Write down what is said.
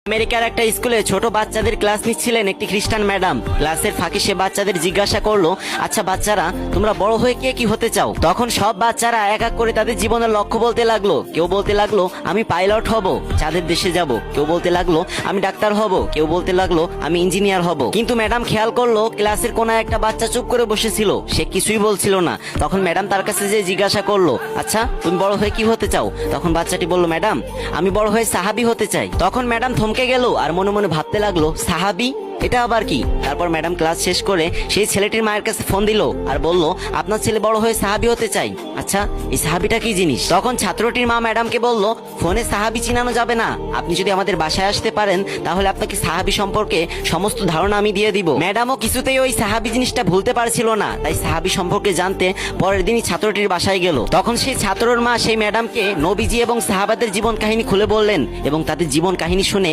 আমেরিকার একটা স্কুলে ছোট বাচ্চাদের ক্লাস নিচ্ছিলেন একটি খ্রিস্টান ম্যাডাম। ক্লাসের ফাঁকে সে বাচ্চাদের জিজ্ঞাসা করলো, আচ্ছা বাচ্চারা, তোমরা বড় হয়ে কে কি হতে চাও? তখন সব বাচ্চারা এক এক করে তাদের জীবনের লক্ষ্য বলতে লাগলো। কেউ বলতে লাগলো আমি পাইলট হব, চাঁদের দেশে যাব। কেউ বলতে লাগলো আমি ডাক্তার হব। কেউ বলতে লাগলো আমি ইঞ্জিনিয়ার হব। কিন্তু ম্যাডাম খেয়াল করলো ক্লাসের কোনায় একটা বাচ্চা চুপ করে বসেছিল, সে কিছুই বলছিল না। তখন ম্যাডাম তার কাছে যে জিজ্ঞাসা করলো, আচ্ছা তুমি বড় হয়ে কি হতে চাও? তখন বাচ্চাটি বলল, ম্যাডাম আমি বড় হয়ে সাহাবী হতে চাই। তখন ম্যাডাম থমকে গেল আর মনে মনে ভাবতে লাগলো, সাহাবী, এটা আবার কি? তারপর ম্যাডাম ক্লাস শেষ করে সেই ছেলেটির মায়ের কাছে ফোন দিল আর বলল, আপনার ছেলে বড় হয়ে সাহাবী হতে চাই। আচ্ছা এই সাহাবীটা কি জিনিস? তখন ছাত্রটির মা ম্যাডামকে বলল, ফোনে সাহাবী চিনানো যাবে না, আপনি যদি আমাদের বাসায় আসতে পারেন তাহলে আপনাকে সাহাবী সম্পর্কে সমস্ত ধারণা আমি দিয়ে দিব। ম্যাডামও কিছুতেই ওই সাহাবী জিনিসটা ভুলতে পারছিল না, তাই সাহাবী সম্পর্কে জানতে পরের দিনই ছাত্রটির বাসায় গেল। তখন সেই ছাত্রর মা সেই ম্যাডামকে নবীজি এবং সাহাবাদের জীবন কাহিনী খুলে বললেন এবং তাদের জীবন কাহিনী শুনে